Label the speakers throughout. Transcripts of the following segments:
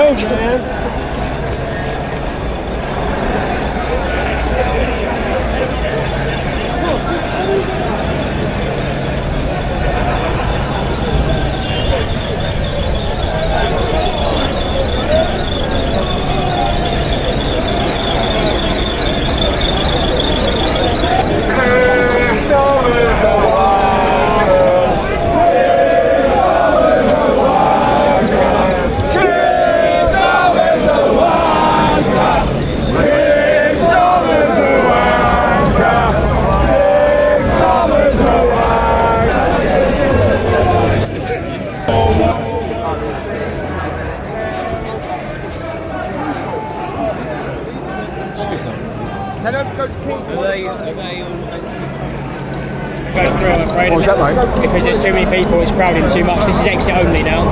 Speaker 1: road, man.
Speaker 2: Go through, I'm afraid.
Speaker 3: What was that, mate?
Speaker 2: Because there's too many people, it's crowding too much. This is exit only now.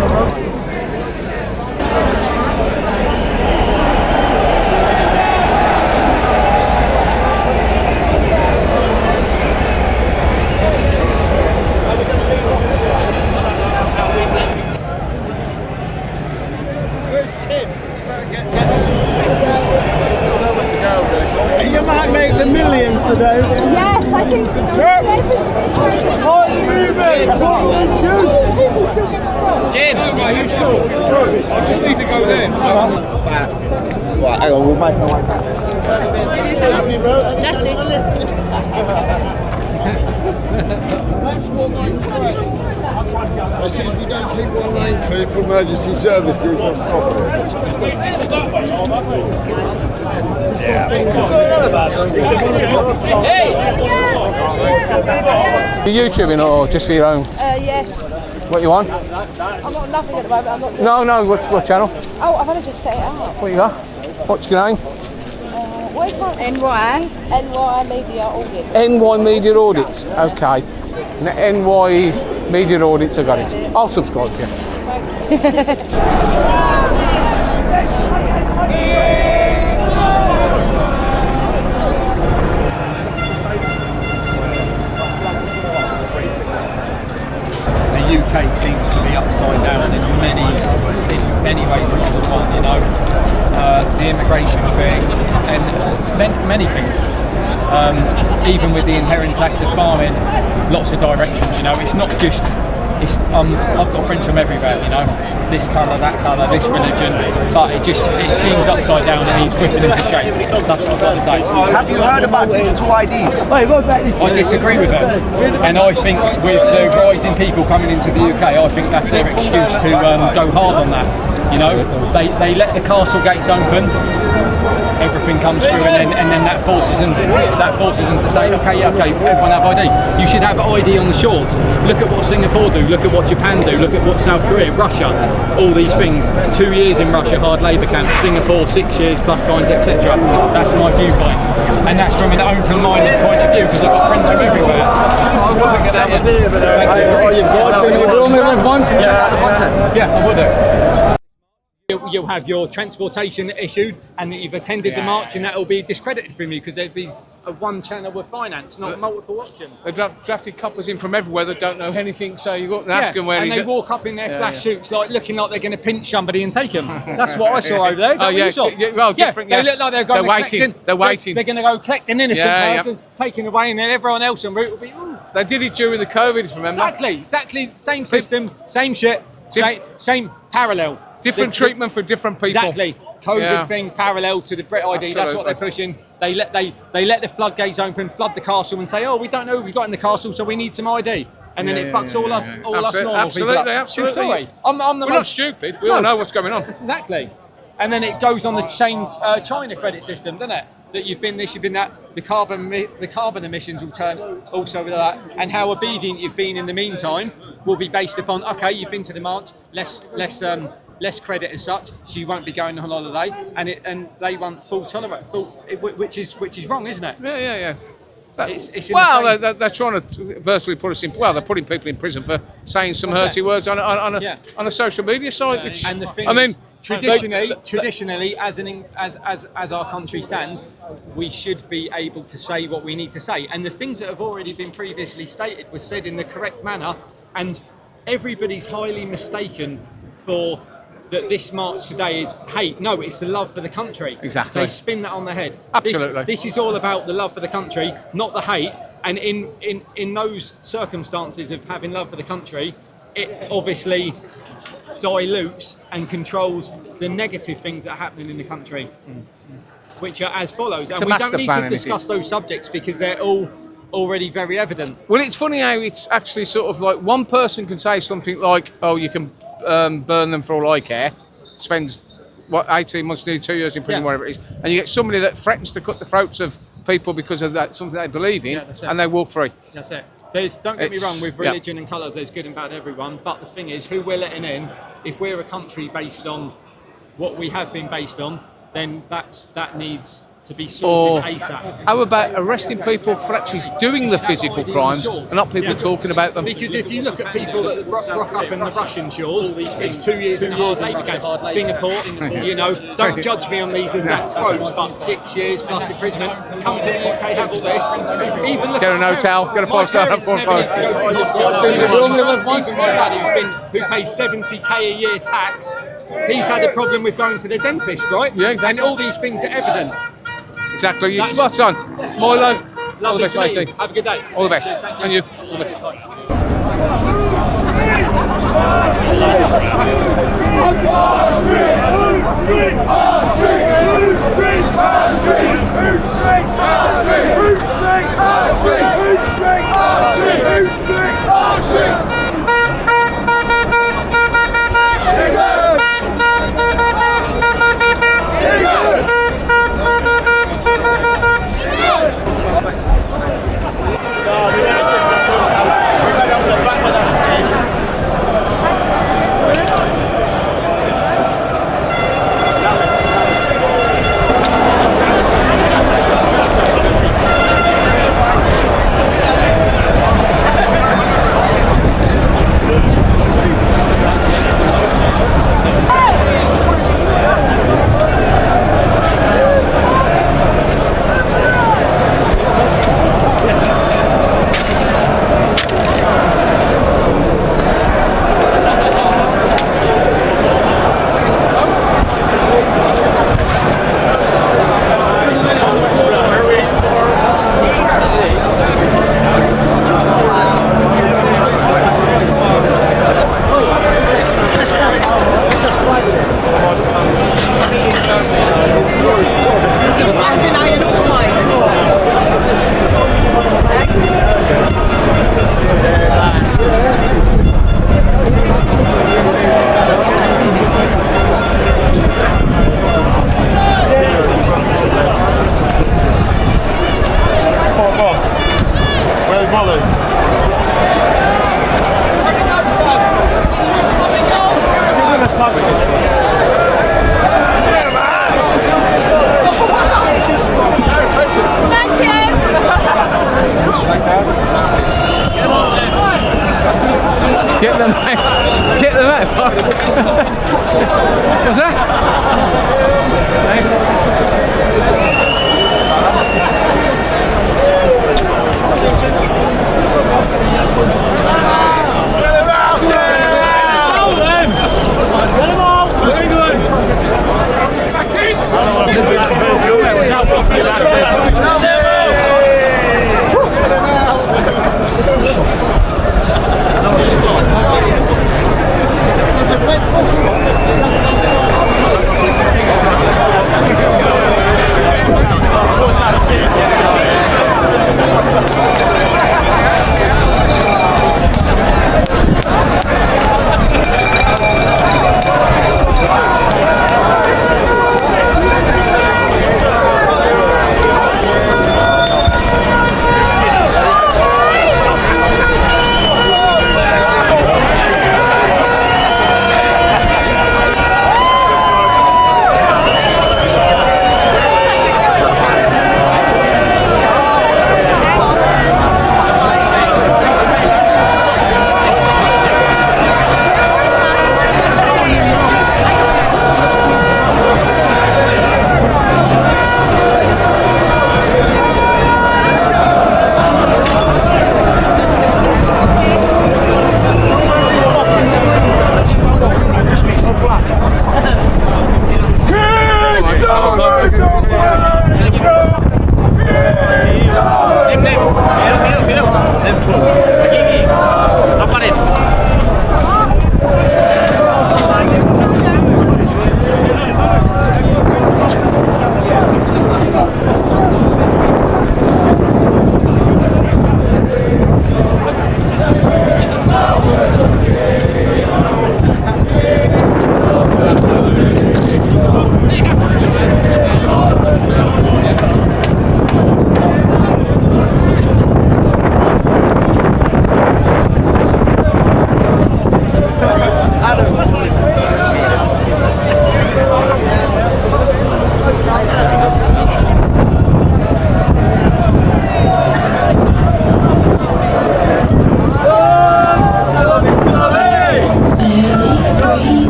Speaker 1: You might make the million today.
Speaker 4: Yes, I think so.
Speaker 2: James!
Speaker 1: Are you sure? I just need to go there.
Speaker 5: Right, hang on, we'll make our way back. That's what makes great. I said if you don't keep one lane clear for emergency services, they'll stop
Speaker 3: Are you YouTubing or just for your own?
Speaker 4: Yes.
Speaker 3: What you on?
Speaker 4: I'm not nothing at the moment. I'm not doing
Speaker 3: No, what channel?
Speaker 4: Oh, I've only just set it up.
Speaker 3: What you got? What's your name?
Speaker 4: What is my NY? NY Media Audit.
Speaker 3: NY Media Audits. Okay. NY Media Audits, I got it. I'll subscribe to you.
Speaker 6: The UK seems to be upside down in many ways, not the one, you know. The immigration thing and many things. Even with the inherent tax of farming, lots of directions, you know. It's not just, I've got friends from everywhere, you know. This colour, that colour, this religion, but it seems upside down and needs whipping into shape. That's what I've got to say.
Speaker 5: Have you heard about digital IDs?
Speaker 6: I disagree with them, and I think with the rising people coming into the UK, I think that's their excuse to go hard on that. You know, they let the castle gates open, everything comes through, and then that forces them to say, okay, everyone have ID. You should have ID on the shores. Look at what Singapore do. Look at what Japan do. Look at what South Korea, Russia. All these things. 2 years in Russia, hard labour camps. Singapore, 6 years plus fines, etc. That's my viewpoint, and that's from an open-minded point of view because I've got friends from everywhere. I wasn't going to.
Speaker 5: Check out the content.
Speaker 6: Yeah, I would do. You'll have your transportation issued, and that you've attended the march, and that will be discredited from you because there'd be a one channel with finance, not multiple options.
Speaker 3: They drafted couples in from everywhere that don't know anything, so you got to ask them where
Speaker 6: and
Speaker 3: he's
Speaker 6: they walk up in their flash suits, like looking like they're going to pinch somebody and take them. That's what I saw over there. Is that what you saw?
Speaker 3: Well, different.
Speaker 6: They look like they're going.
Speaker 3: They're waiting.
Speaker 6: They're going to go collecting innocent, taken away, and then everyone else en route will be. Ooh.
Speaker 3: They did it during the COVID, remember?
Speaker 6: Exactly. Same system, same shit, same parallel.
Speaker 3: Different treatment for different people.
Speaker 6: Exactly. COVID thing parallel to the Brit ID.
Speaker 3: Absolutely.
Speaker 6: That's what they're pushing. They let the floodgates open, flood the castle, and say, "Oh, we don't know who we've got in the castle, so we need some ID." And then it fucks all us normal people up.
Speaker 3: Absolutely.
Speaker 6: True story.
Speaker 3: We're not stupid. We all know what's going on.
Speaker 6: Exactly. And then it goes on the same China credit system, doesn't it? That you've been this, you've been that. The carbon emissions will turn also with that, and how obedient you've been in the meantime will be based upon. Okay, you've been to the march. Less credit as such, so you won't be going on holiday, and they want full tolerance, which is wrong, isn't it?
Speaker 3: Yeah.
Speaker 6: It's
Speaker 3: they're trying to virtually put us in. Well, they're putting people in prison for saying some hurty words on a social media site. Which,
Speaker 6: and the thing traditionally, as our country stands, we should be able to say what we need to say, and the things that have already been previously stated were said in the correct manner, and everybody's highly mistaken for that this march today is hate. No, it's the love for the country.
Speaker 3: Exactly.
Speaker 6: They spin that on the head.
Speaker 3: Absolutely.
Speaker 6: This is all about the love for the country, not the hate. And in those circumstances of having love for the country, it obviously dilutes and controls the negative things that are happening in the country, which are as follows. And we don't need to discuss those subjects because they're all already very evident.
Speaker 3: Well, it's funny how it's actually sort of like one person can say something like, "Oh, you can burn them for all I care," spends 18 months, nearly 2 years in prison, whatever it is, and you get somebody that threatens to cut the throats of people because of that something they believe in, and they walk free.
Speaker 6: That's it. Don't get me wrong, with religion and colours, there's good and bad everyone. But the thing is, who we're letting in, if we're a country based on what we have been based on, then that needs to be sorted ASAP.
Speaker 3: How about arresting people for actually doing the physical crimes and not people talking about them?
Speaker 6: Because if you look at people that rock up in the Russian shores, it's 2 years in a hard labour camp. Singapore, you know, don't judge me on these exact quotes, but 6 years plus imprisonment. Come to the UK, have all this. Even look
Speaker 3: get an hotel, get a 5-star, have 4 5.
Speaker 6: My dad, who pays 70k a year tax, he's had a problem with going to the dentist, right?
Speaker 3: Yeah, exactly.
Speaker 6: And all these things are evident.
Speaker 3: Exactly, you're spot on. Milo, all the best, matey.
Speaker 6: Have a good day.
Speaker 3: All the best. And you, all the best. Get them out. Get them out. What's that?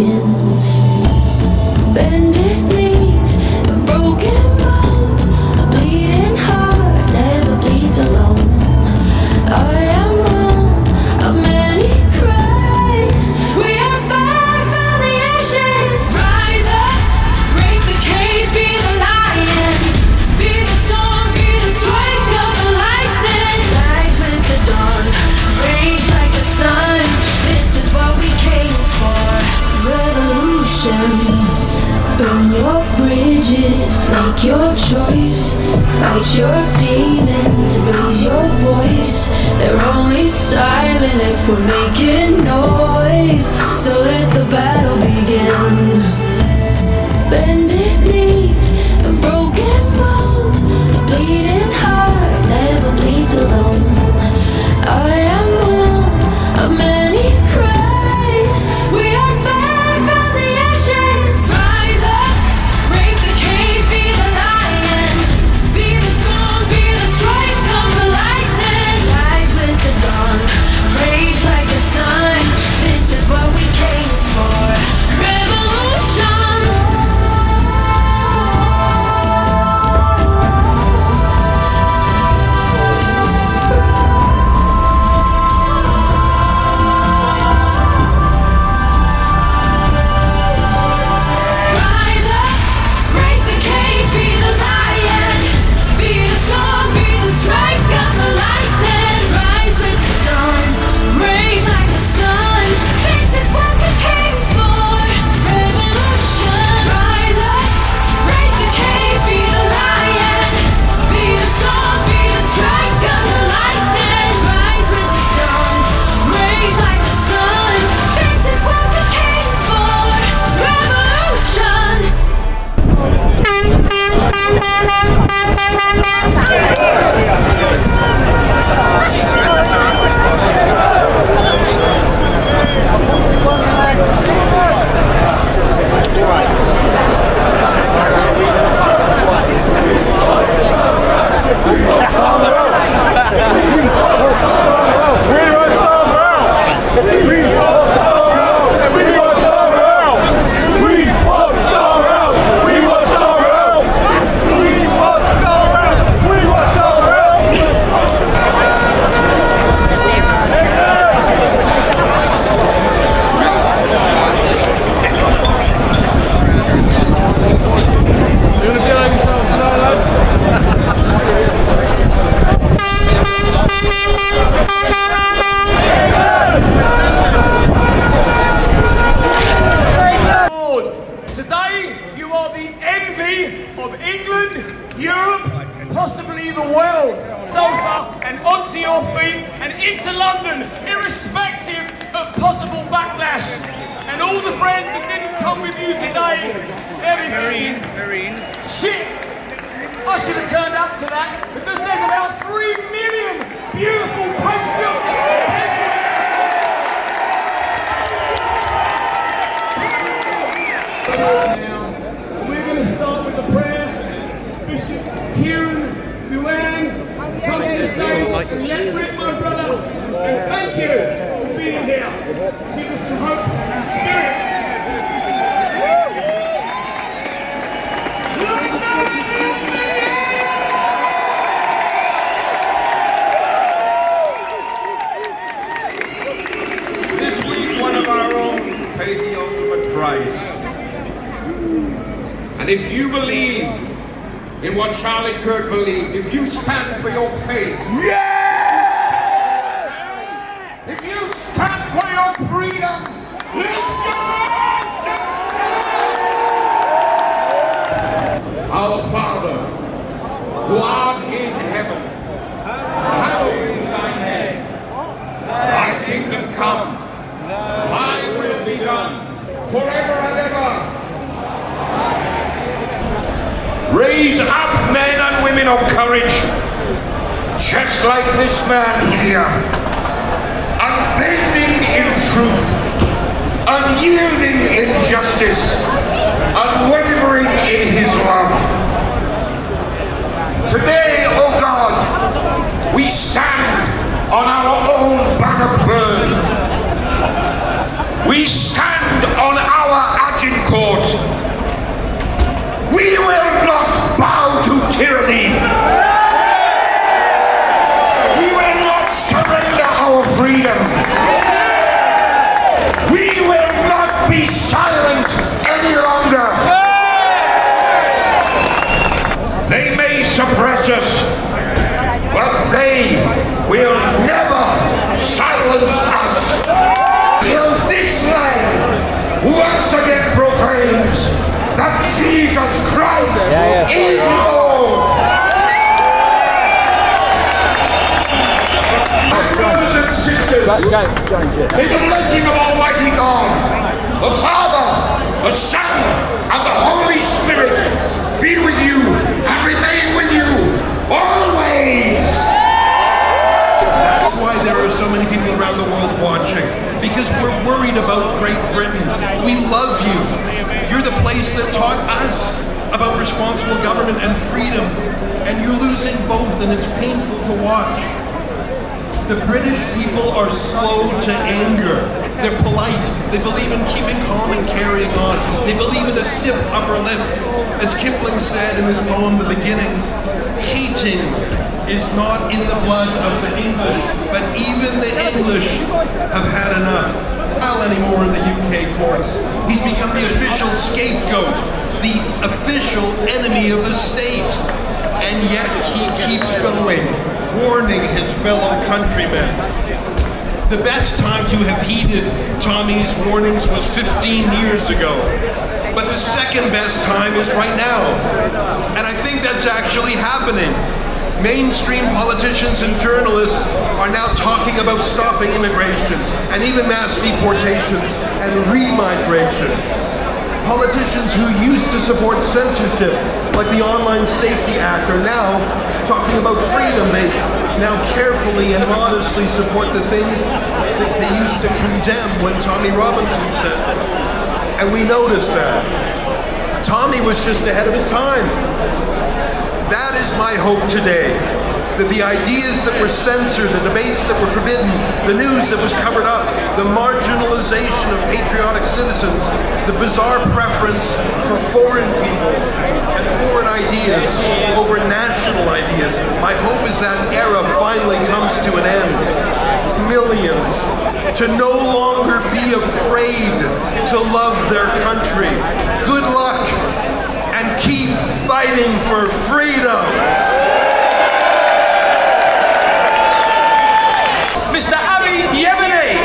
Speaker 7: begins. Bended knees and broken bones, a bleeding heart never bleeds alone. I am one of many cries. We are far from the ashes. Rise up, break the cage, be the lion, be the storm, be the strike of the lightning. Rise with the dawn, rage like the sun. This is what we came for. Revolution. Burn your bridges, make your choice. Fight your demons, raise your voice. They're only silent if we're making noise. So let the battle begin. Bended knees and broken bones, a bleeding heart never bleeds alone. I am one of many cries. We are far from the ashes. Rise up, break the cage, be the lion, be the song, be the strike of the lightning. Rise with the dawn, rage like the sun. This is what we came for. Revolution. Rise up, break the cage, be the lion, be the storm, be the strike of the lightning. Rise with the dawn, rage like the sun. This is what we came for. Revolution. Rise up, break the cage, be the lion, be the storm, be the strike of the lightning. Rise with the dawn, rage like the sun. This is what we came for. Revolution.
Speaker 8: Today, you are the envy of England, Europe, possibly the world. Sofa and onto your feet and into London, irrespective of possible backlash. And all the friends that didn't come with you today, everything. Shit! I should have turned up to that because there's about 3 million beautiful patriotic. Now, we're going to start with a prayer. Bishop Kieran Duane, come to the stage and let rip, my brother. And thank you for being here to give us some hope and spirit.
Speaker 5: This week, one of our own paid the ultimate price. And if you believe in what Charlie Kirk believed, if you stand for your faith, if you stand for your freedom, lift your hands and stand. Our Father, who art in heaven, hallowed be thy name. Thy kingdom come, thy will be done, forever and ever. Raise up men and women of courage, just like this man here, unbending in truth, unyielding in justice, unwavering in his love. Today, oh God, we stand on our own Bannockburn. We stand on our be silent any longer. They may suppress us, but they will never silence us till this land once again proclaims that Jesus Christ is Lord. Brothers and sisters, may the blessing of Almighty God, the Father, the Son, and the Holy Spirit be with you and remain with you always.
Speaker 9: That's why there are so many people around the world watching, because we're worried about Great Britain. We love you. You're the place that taught us about responsible government and freedom, and you're losing both, and it's painful to watch. The British people are slow to anger. They're polite. They believe in keeping calm and carrying on. They believe in a stiff upper lip. As Kipling said in his poem, The Beginnings, hating is not in the blood of the English, but even the English have had enough. Not anymore in the UK courts. He's become the official scapegoat, the official enemy of the state. And yet he keeps going, warning his fellow countrymen. The best time to have heeded Tommy's warnings was 15 years ago. But the second best time is right now. And I think that's actually happening. Mainstream politicians and journalists are now talking about stopping immigration and even mass deportations and re-migration. Politicians who used to support censorship, like the Online Safety Act, are now talking about freedom. They now carefully and modestly support the things that they used to condemn when Tommy Robinson said them. And we noticed that. Tommy was just ahead of his time. That is my hope today, that the ideas that were censored, the debates that were forbidden, the news that was covered up, the marginalization of patriotic citizens, the bizarre preference for foreign people and foreign ideas over national ideas, my hope is that era finally comes to an end. Millions to no longer be afraid to love their country. Good luck and keep fighting for freedom.
Speaker 8: Mr. Ali Yemeni.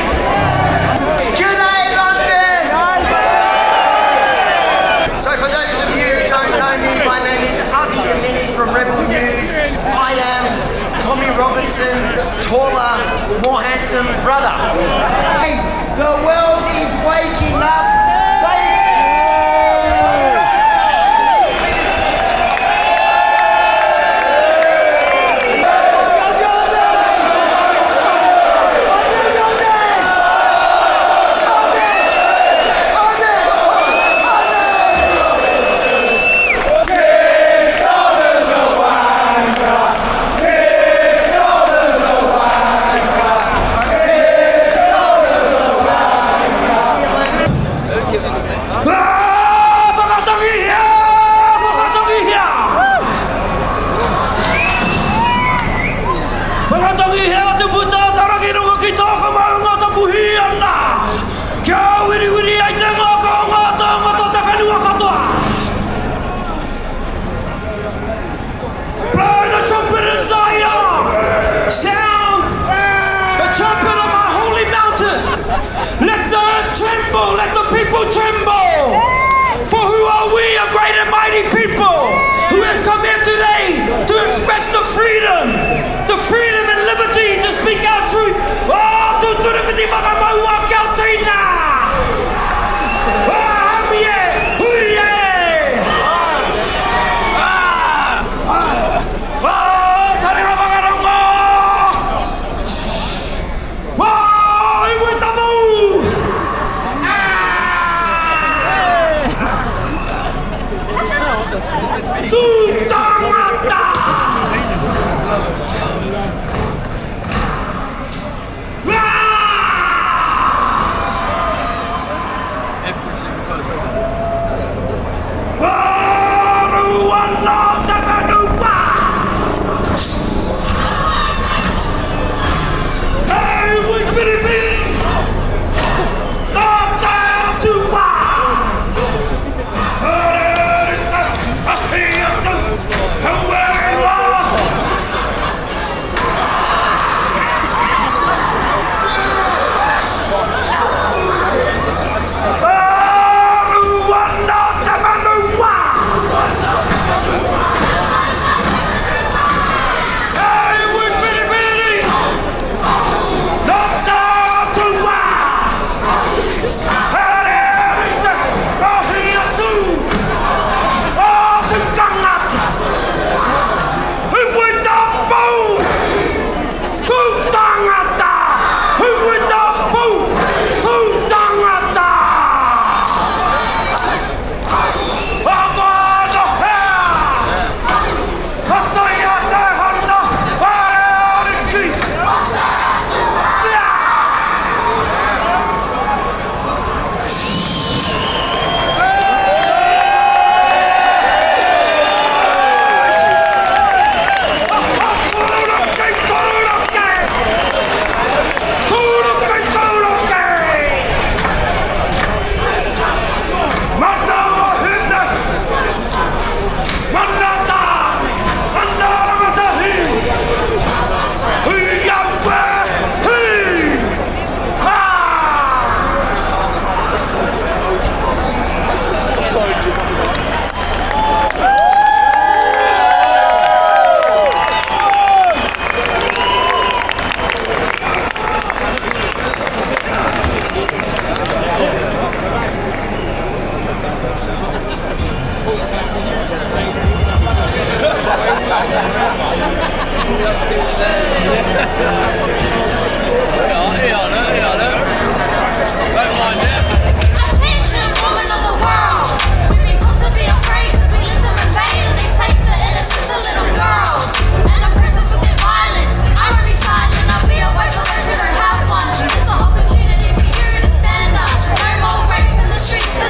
Speaker 10: G'day, London! So for those of you who don't know me, my name is Avi Yemeni from Rebel News. I am Tommy Robinson's taller, more handsome brother. Hey, the world is waking up. Thanks to Tommy Robinson.
Speaker 8: Let the people tremble!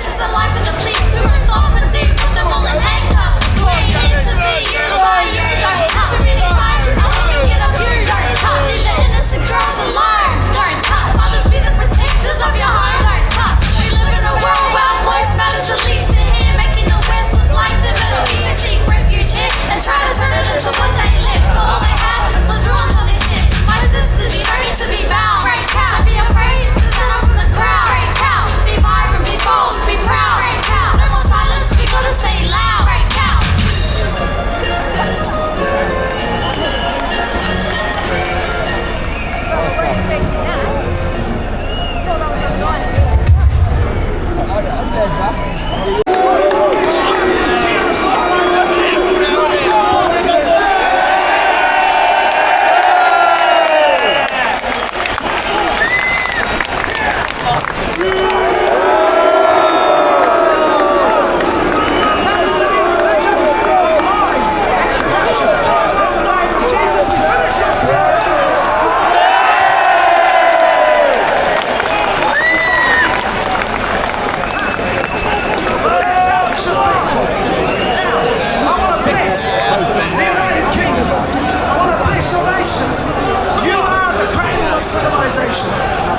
Speaker 7: This is the life of the police. We were stop and do, put them all in handcuffs. You ain't here to be years by years. Too many times, I hope you get up your dark top. Leave the innocent girls alone. Dark top. Fathers be the protectors of your home. Dark top. We live in a world where voice matters the least. The hand making the West look like the Middle East. They seek refuge here and try to turn it into what they live. But all they had was ruins on these sticks. My sisters, you don't need to be bound. Break out. Don't be afraid to stand up from the crowd. Break out. Be vibrant, be bold, be proud. Break out. No more silence, we gotta stay loud. Break out.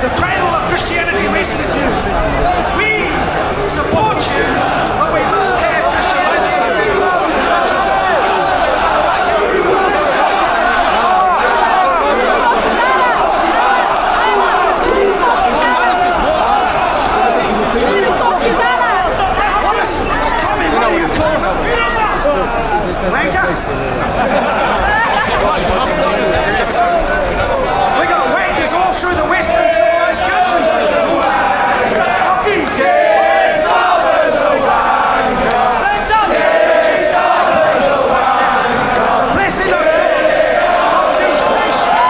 Speaker 8: The cradle of Christianity rests with you. We support you, but we must have Christianity. Tommy, what do you call him? Wanker? We got wankers all through the western civilized countries. Hockey. Flags up. The blessing of God on these nations.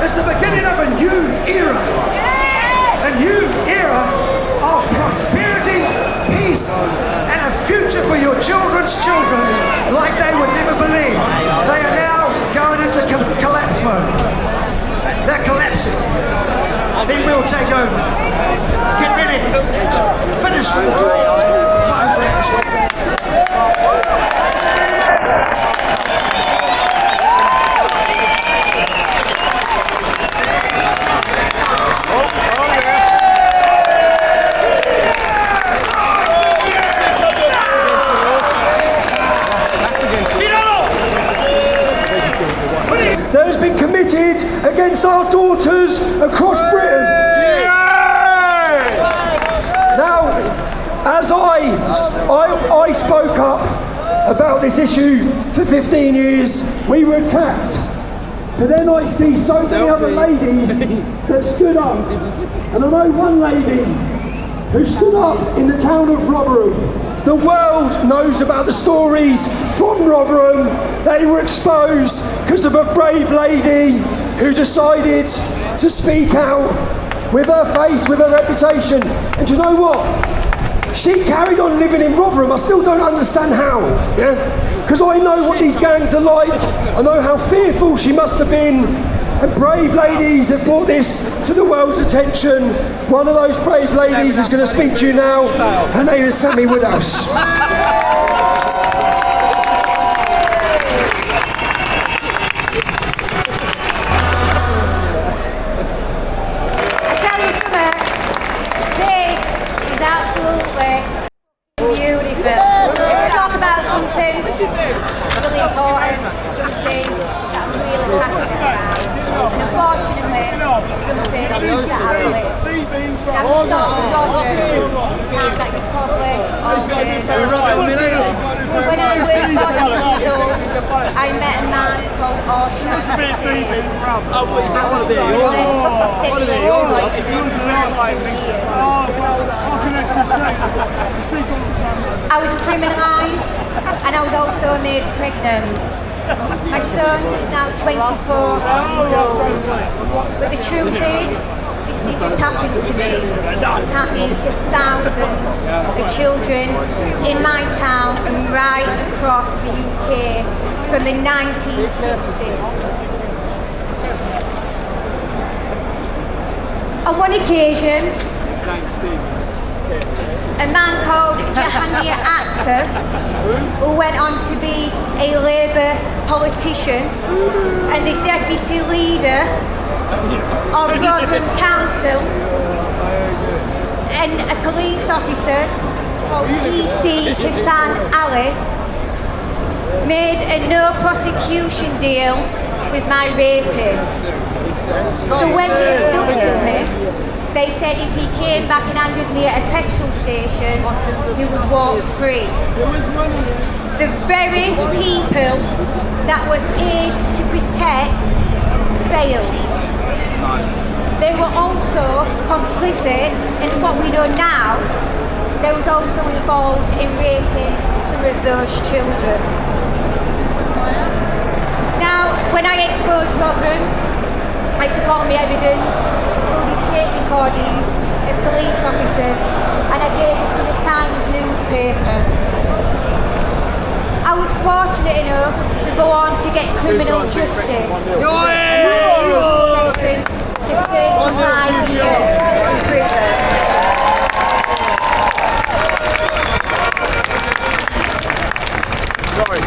Speaker 8: The beginning of a new era. A new era of prosperity, peace, and a future for your children's children like they would never believe. They are now going into collapse mode. They're collapsing. He will take over. Get ready. Finish with the talk. Time for action. That has been committed against our daughters across Britain. Now, as I spoke up about this issue for 15 years, we were attacked. But then I see so many other ladies that stood up. And I know one lady who stood up in the town of Rotherham. The world knows about the stories from Rotherham. They were exposed because of a brave lady who decided to speak out with her face, with her reputation. And do you know what? She carried on living in Rotherham. I still don't understand how, yeah? Because I know what these gangs are like. I know how fearful she must have been. And brave ladies have brought this to the world's attention. One of those brave ladies is going to speak to you now. Her name is Sammy Woodhouse.
Speaker 4: Absolutely beautiful. Talk about something really important, something that I'm really passionate about, and unfortunately, something that I live. Now, I'm just not Dodden, the town that you probably all heard of. When I was 14 years old, I met a man called Osha Hussein. I was brutally, sexually exploited for 2 years. I was criminalised and I was also made pregnant. My son is now 24 years old. But the truth is, this didn't just happen to me. It's happening to thousands of children in my town and right across the UK from the 1960s. On one occasion, a man called Jahangir Akhtar, who went on to be a Labour politician and the deputy leader of Rotherham Council, and a police officer called PC Hassan Ali, made a no prosecution deal with my rapist. So when they abducted me, they said if he came back and handed me at a petrol station, he would walk free. The very people that were paid to protect failed. They were also complicit in what we know now. They was also involved in raping some of those children. Now, when I exposed Rotherham, I took all my evidence, including tape recordings of police officers, and I gave it to the Times newspaper. I was fortunate enough to go on to get criminal justice. And my name was sentenced to 35 years in prison.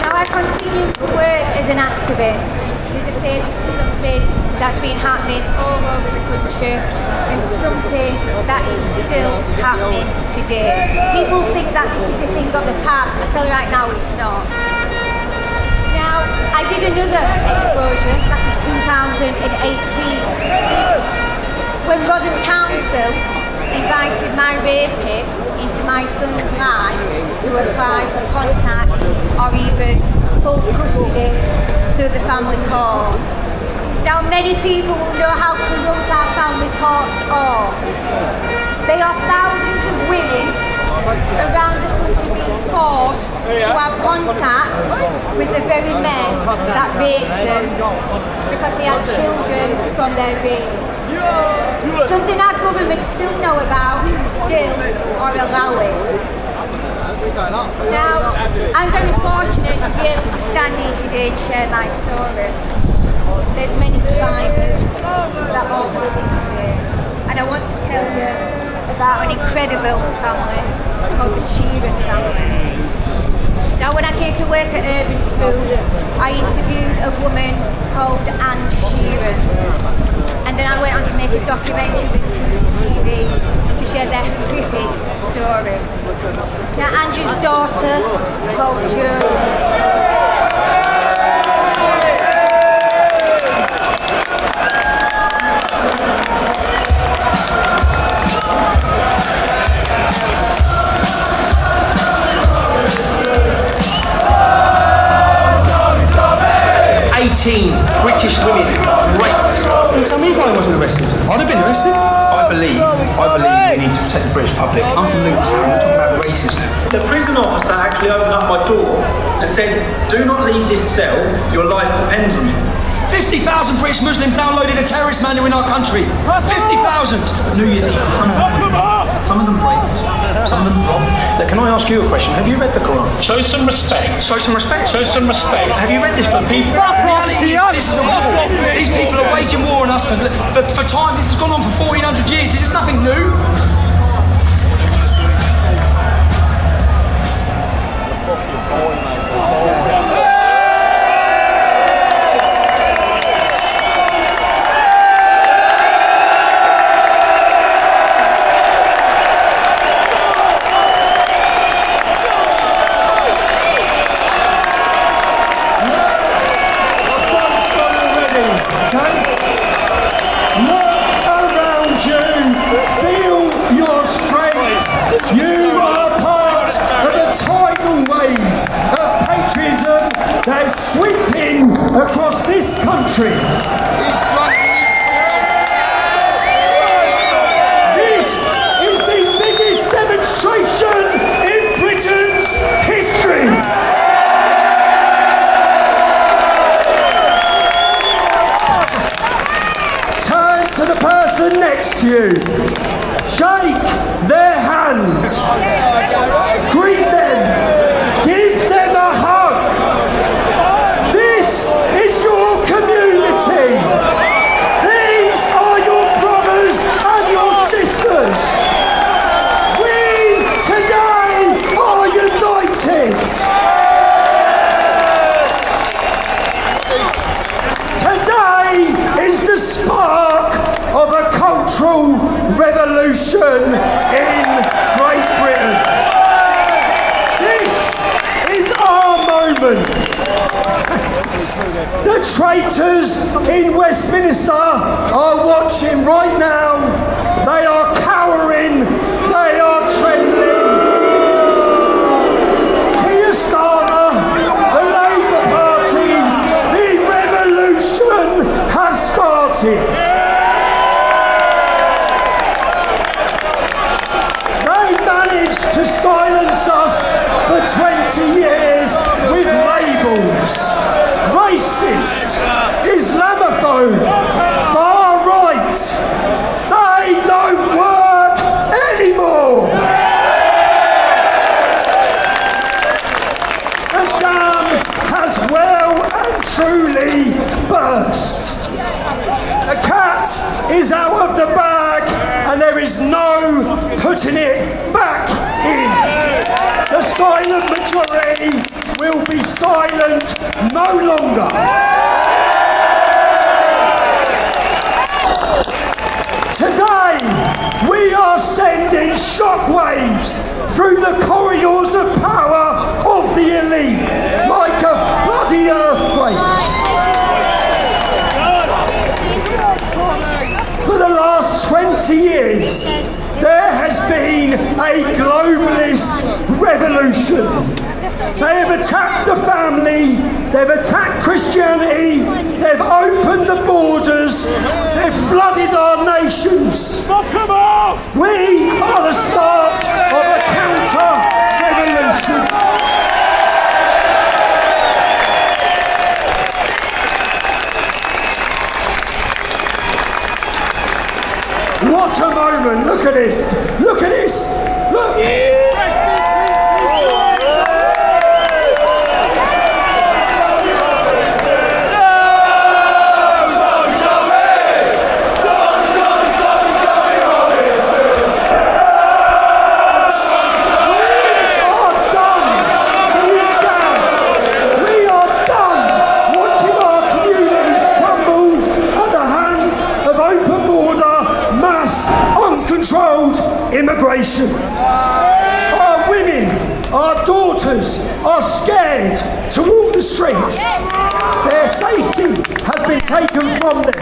Speaker 4: Now I continue to work as an activist. As I say, this is something that's been happening all over the country and something that is still happening today. People think that this is a thing of the past. I tell you right now, it's not. Now, I did another exposure back in 2018 when Rotherham Council invited my rapist into my son's life to apply for contact or even full custody through the family courts. Now, many people will know how corrupt our family courts are. They are thousands of women around the country being forced to have contact with the very men that raped them because they had children from their rapes. Something our government still know about and still are allowing. Now, I'm very fortunate to be able to stand here today and share my story. There's many survivors that are living today, and I want to tell you about an incredible family called the Sheeran family. Now, when I came to work at Urban School, I interviewed a woman called Anne Sheeran, and then I went on to make a documentary with Tutti TV to share their horrific story. Now, Andrew's daughter is called Jo.
Speaker 10: 18 British women raped.
Speaker 11: You tell me why I wasn't arrested. I'd have been arrested.
Speaker 10: I believe we need to protect the British public. I'm from Luton Town, we're talking about racism.
Speaker 12: The prison officer actually opened up my door and said, "Do not leave this cell, your life depends on it."
Speaker 11: 50,000 British Muslims downloaded a terrorist manual in our country. 50,000!
Speaker 12: New Year's Eve, 100. Some of them raped, some of them robbed.
Speaker 10: Now, can I ask you a question? Have you read the Quran?
Speaker 12: Show some respect.
Speaker 10: Show some respect.
Speaker 12: Show some respect.
Speaker 10: Have you read this book?
Speaker 12: People.
Speaker 10: This is a war. These people are waging war on us for time. This has gone on for 1400 years. This is nothing new.
Speaker 11: Sweeping across this country. This is the biggest demonstration in Britain's history. Turn to the person next
Speaker 10: next to you. Shake their hand. Greet them. Give them a hug. This is your community. These are your brothers and your sisters. We today are united. Today is the spark of a cultural revolution in Great Britain. This is our moment. The traitors in Westminster are watching right now. They are cowering. They are trembling. Keir Starmer, the Labour Party, the revolution has started. They managed to silence us for 20 years with labels. Racist, Islamophobe, far right. They don't work anymore. The dam has well and truly burst. The cat is out of the bag and there is no putting it back in. The silent majority will be silent no longer. Today, we are sending shockwaves through the corridors of power of the elite, like a bloody earthquake. For the last 20 years, there has been a globalist revolution. They have attacked the family, they've attacked Christianity, they've opened the borders, they've flooded our nations. We are the start of a counter-revolution. What a moment, look at this, look at this, look. Immigration. Our women, our daughters are scared to walk the streets. Their safety has been taken from them.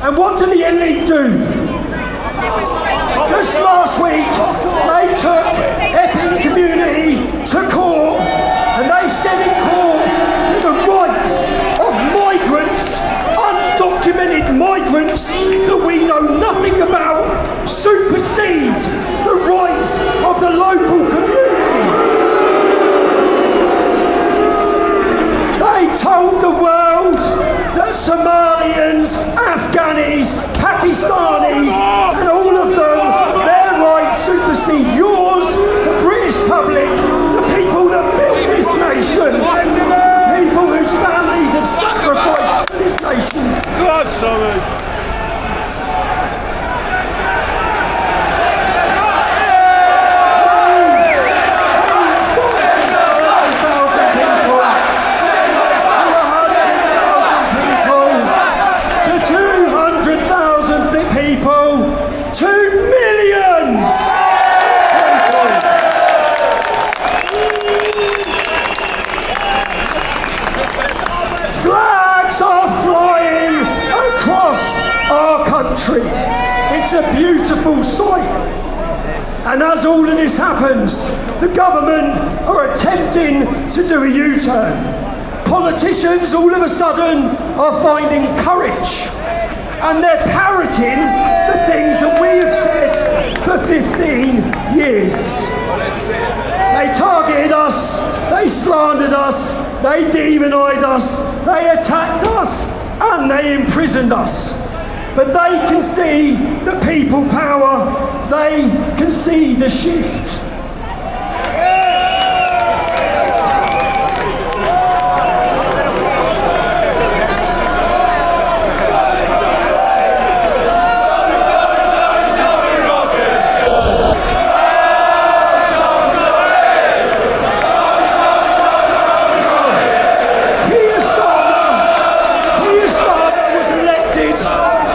Speaker 10: And what do the elite do? Just last week, they took Epping community to court and they said in court that the rights of migrants, undocumented migrants that we know nothing about, supersede the rights of the local community. They told the world that Somalians, Afghanis, Pakistanis, and all of them, their rights supersede yours, the British public, the people that built this nation, people whose families have sacrificed for this nation.
Speaker 1: God, sorry. It's a beautiful sight. And as all of this happens, the government are attempting to do a U-turn. Politicians all of a sudden are finding courage and they're parroting the things that we have said for 15 years. They targeted us, they slandered us, they demonised us, they attacked us and they imprisoned us. but they can see the people power, they can see the shift.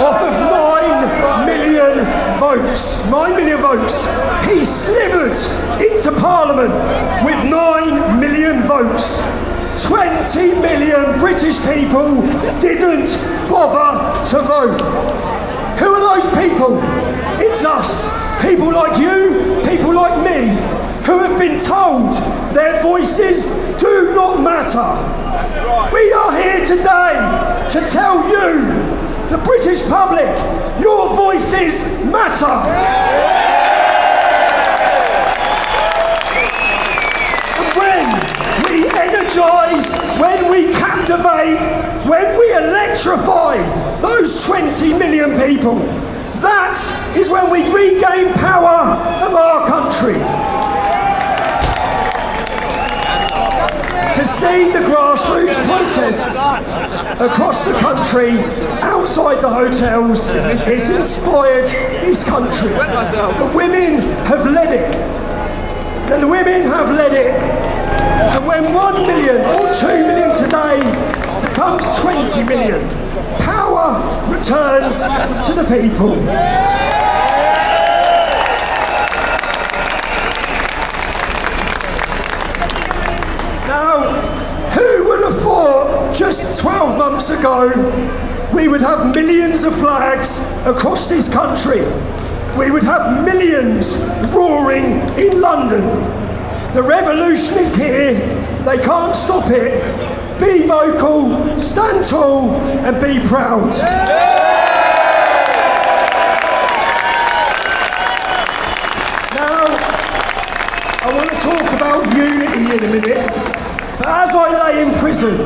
Speaker 1: Off of 9 million votes. 9 million votes. He slivered into Parliament with 9 million votes. 20 million British people didn't bother to vote. Who are those people? It's us. People like you, people like me, who have been told their voices do not matter. We are here today to tell you, the British public, your voices matter. And when we energise, when we captivate, when we electrify those 20 million people, that is when we regain power of our country. To see the grassroots protests across the country, outside the hotels, it's inspired this country. The women have led it. The women have led it. And when 1 million or 2 million today becomes 20 million, power returns to the people. Now, who would have thought just 12 months ago we would have millions of flags across this country? We would have millions roaring in London. The revolution is here. They can't stop it. Be vocal, stand tall, and be proud. Now, I want to talk about unity in a minute. But as I lay in prison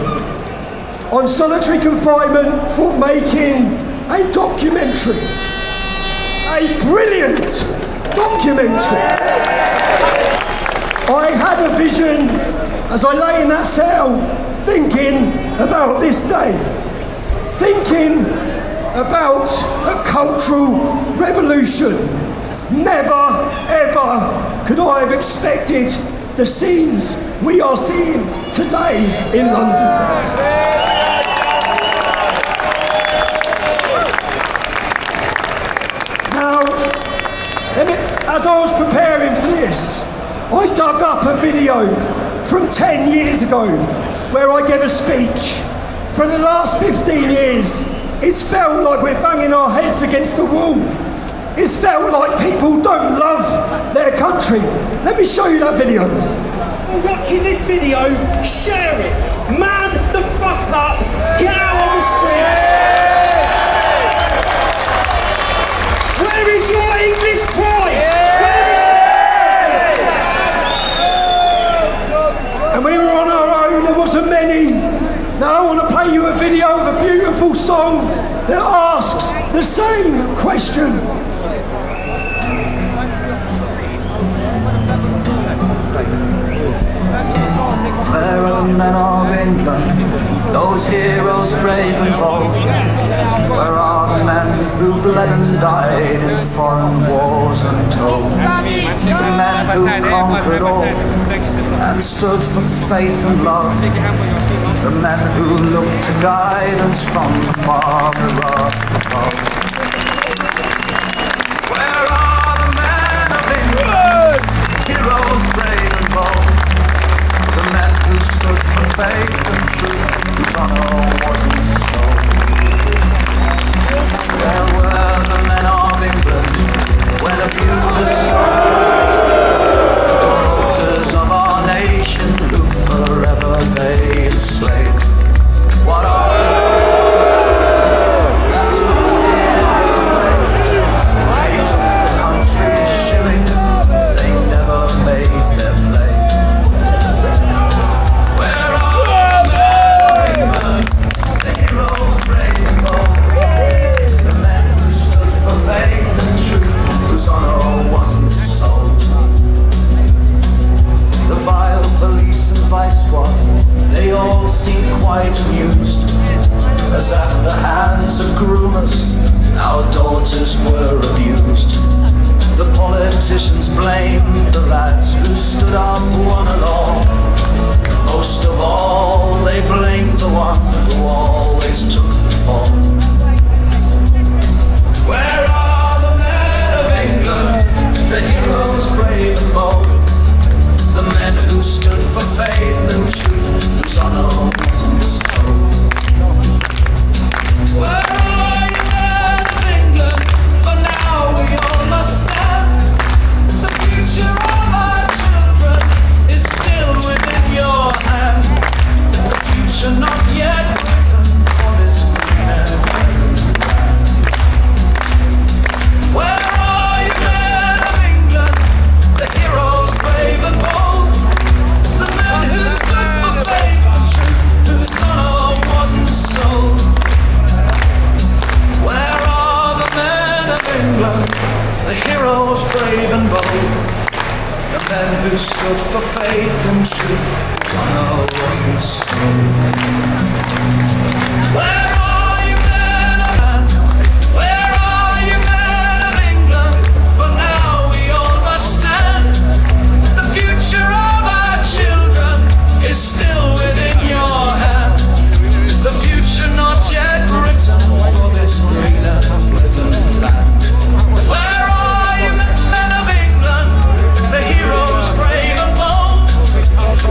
Speaker 1: on solitary confinement for making a documentary, a brilliant documentary, I had a vision as I lay in that cell thinking about this day, thinking about a cultural revolution. Never, ever could I have expected the scenes we are seeing today in London. Now, as I was preparing for this, I dug up a video from 10 years ago where I gave a speech. For the last 15 years, it's felt like we're banging our heads against the wall. It's felt like people don't love their country. Let me show you that video.
Speaker 13: Watching this video, share it. Man the fuck up. Get out on the streets. Where is your English pride?
Speaker 1: And we were on our own, there wasn't many. Now I want to play you a video of a beautiful song that asks the same question.
Speaker 14: Where are the men of England, those heroes brave and bold? Where are the men who bled and died in foreign wars untold? The men who conquered all and stood for faith and love. The men who looked to guidance from the Father above. Where are the men of England, heroes brave and bold? The men who stood for faith and truth, whose honor wasn't sold. Where were the men of England when abusers daughters of our nation who forever they enslaved? What are that looked the other way? blamed the lads who stood up one and all. Most of all, they blamed the one who always took the fall. Where are the men of England, the heroes brave and bold, the men who stood for faith and truth, whose honour wasn't sold? Where are you, men of England? For now we all must stand. The future of our children is still within your hand. The future not yet written for this green and pleasant land. Where are you, men of England? The heroes brave and bold, the men who stood for faith and truth, whose honour wasn't sold. Where are the men of England? The heroes brave and bold, the men who stood for faith and truth, whose honour wasn't sold. Where are you, men of England? Where are you, men of England? For now we all must stand. The future of our children is still within your hand. The future not yet written for this green and pleasant land. Where are you, men of England? The heroes brave and bold,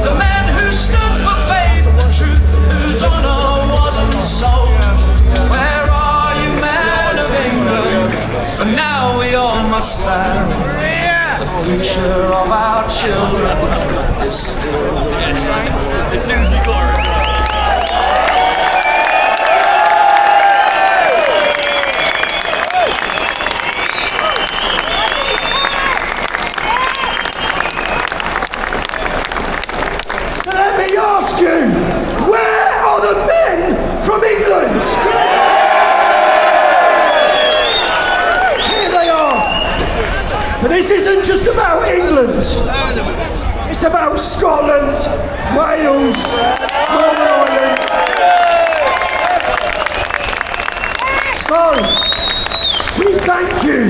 Speaker 14: the men who stood for faith and truth, whose honour wasn't sold. Where are you, men of England? For now we all must stand. The future of our children is still within. As soon as we go.
Speaker 1: So let me ask you, where are the men from England? Here they are. But this isn't just about England. It's about Scotland, Wales, Northern Ireland. So, we thank you.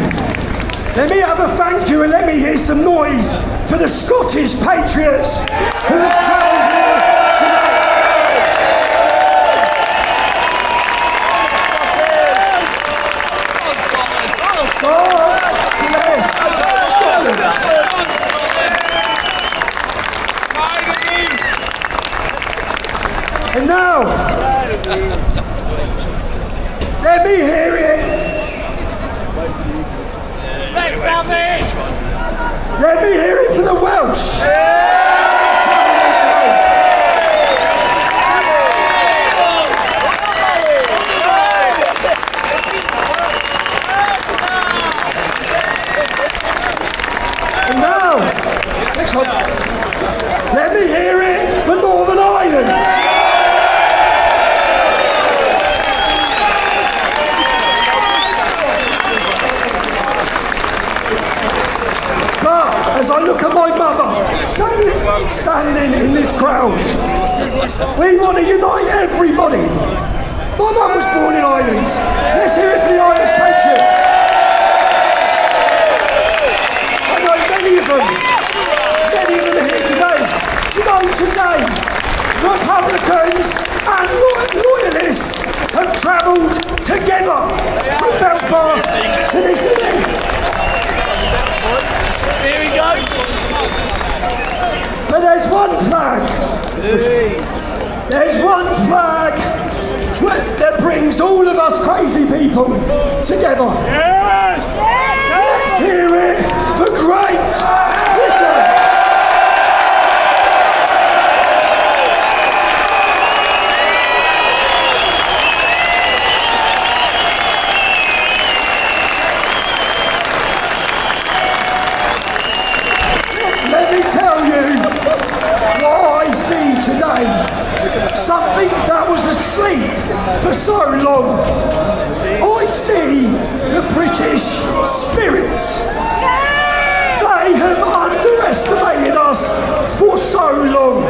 Speaker 1: Let me have a thank you and let me hear some noise for the Scottish patriots who have travelled here today. God bless Scotland. And now, let me hear it. Let me hear it for the Welsh. And now, next one. Let me hear it for Northern Ireland. But as I look at my mother standing in this crowd, we want to unite everybody. My mum was born in Ireland. Let's hear it for the Irish Patriots. I know many of them are here today. Do you know today, Republicans and Loyalists have travelled together from Belfast to this event.
Speaker 8: Here we go.
Speaker 1: But there's one flag. There's one flag that brings all of us crazy people together.
Speaker 8: Yes!
Speaker 1: Let's hear it for Great Britain. Let me tell you what I see today. Something that was asleep for so long. I see the British spirit. They have underestimated us for so long.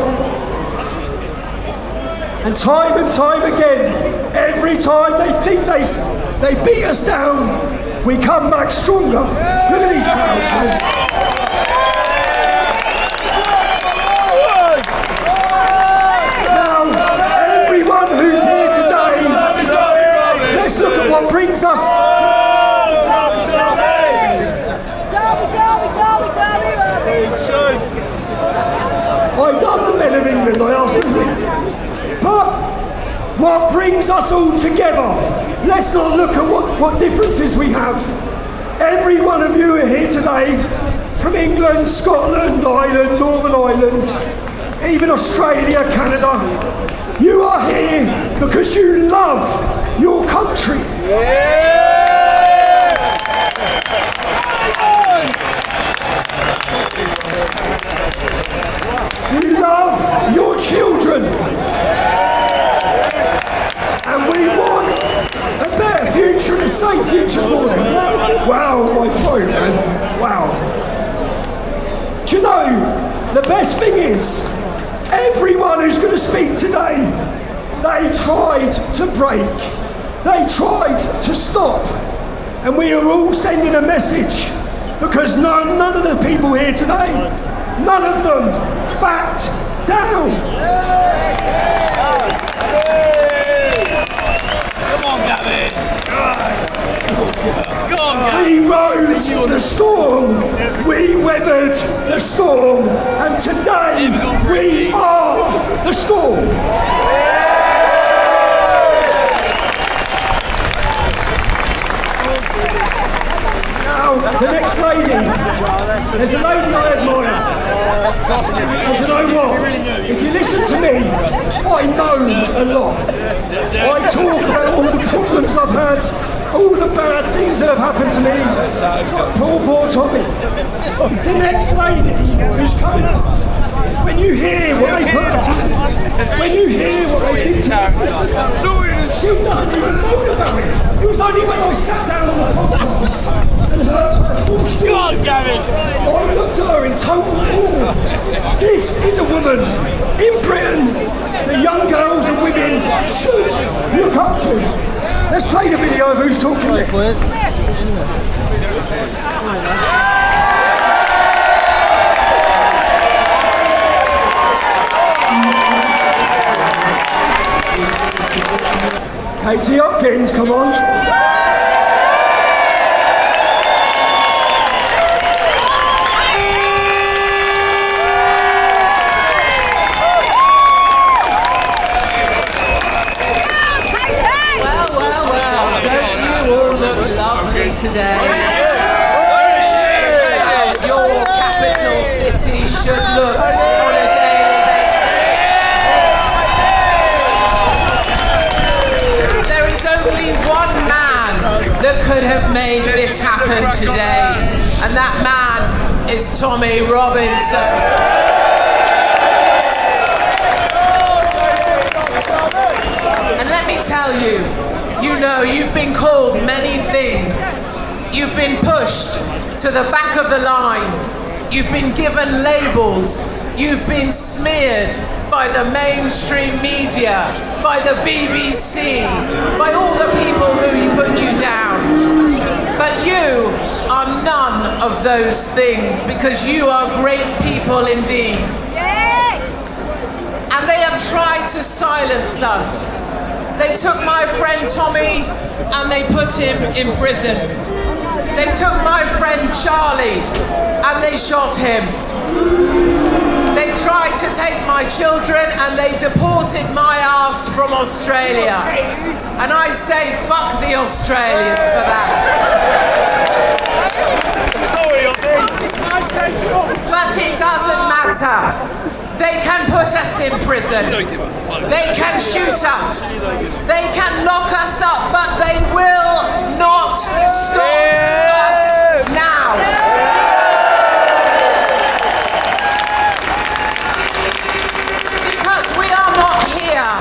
Speaker 1: And time again, every time they think they beat us down, we come back stronger. Look at these crowds, man. Ireland, I asked them. But what brings us all together? Let's not look at what differences we have. Every one of you are here today from England, Scotland, Ireland, Northern Ireland, even Australia, Canada. You are here because you love your country. You love your children. And we want a better future and a safe future for them. Wow, my throat, man. Wow. Do you know, the best thing is, everyone who's going to speak today, they tried to break. They tried to stop. And we are all sending a message because none of the people here today, none of them backed down.
Speaker 8: Come on, Gavin. Go on, Gavin.
Speaker 1: We rode the storm. We weathered the storm. And today, we are the storm. Now, the next lady. There's a lady I admire. And you know what? If you listen to me, I moan a lot. I talk about all the problems I've had, all the bad things that have happened to me. Poor Tommy. The next lady who's coming up, when you hear what they put up, when you hear what they did to me, she doesn't even moan about it. It was only when I sat down on the podcast and heard her full story. I looked at her in total awe. This is a woman in Britain that young girls and women should look up to. Let's play the video of who's talking next. Katie Hopkins, come on.
Speaker 15: Well, don't you all look lovely today? Your capital city should look on a daily basis. There is only one man that could have made this happen today, and that man is Tommy Robinson. And let me tell you, you know, you've been called many things. You've been pushed to the back of the line. You've been given labels. You've been smeared by the mainstream media, by the BBC, by all the people who put you down. But you are none of those things because you are great people indeed. And they have tried to silence us. They took my friend Tommy and they put him in prison. They took my friend Charlie and they shot him. They tried to take my children and they deported my ass from Australia. And I say fuck the Australians for that. But it doesn't matter. They can put us in prison. They can shoot us. They can lock us up, but they will not stop us now. Because we are not here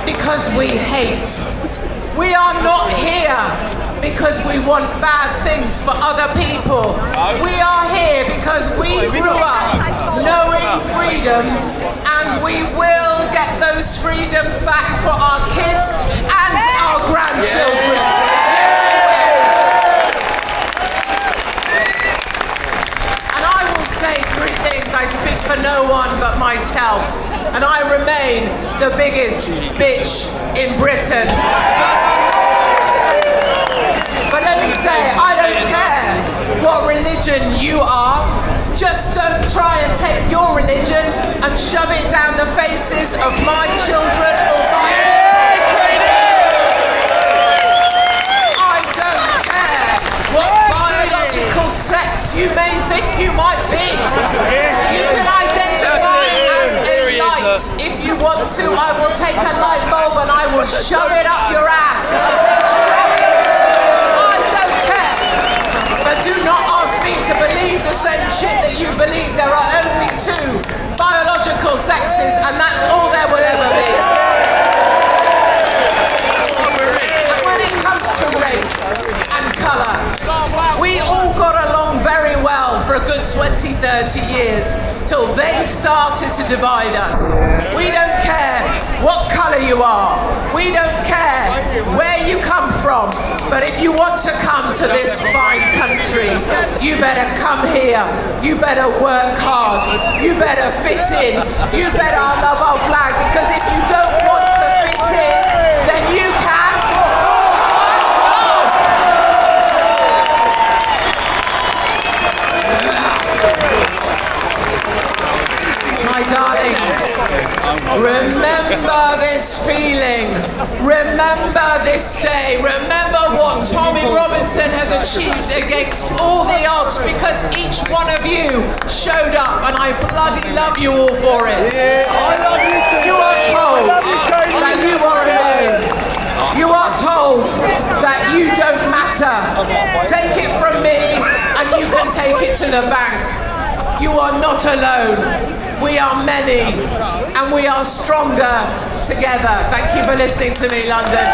Speaker 15: because we hate. We are not here because we want bad things for other people. We are here because we grew up knowing freedoms, and we will get those freedoms back for our kids and our grandchildren. Yes, we will. And I will say three things. I speak for no one but myself, and I remain the biggest bitch in Britain. But let me say, I don't care what religion you are. Just don't try and take your religion and shove it down the faces of my children or my I don't care what biological sex you may think you might be. You can identify as a light. If you want to, I will take a light bulb and I will shove it up your ass if it makes you happy. I don't care. But do not ask me to believe the same shit that you believe. There are only two biological sexes, and that's all there will ever be. And when it comes to race and colour, we all got along very well for a good 20, 30 years till they started to divide us. We don't care what colour you are. We don't care where you come from. But if you want to come to this fine country, you better come here. You better work hard. You better fit in. You better love our flag, because if you don't want to fit in, then you can fuck off. My darlings, remember this feeling. Remember this day. Remember what Tommy Robinson has achieved against all the odds, because each one of you showed up, and I bloody love you all for it. You are told that you are alone. You are told that you don't matter. Take it from me, and you can take it to the bank. You are not alone. We are many, and we are stronger together. Thank you for listening to me, London.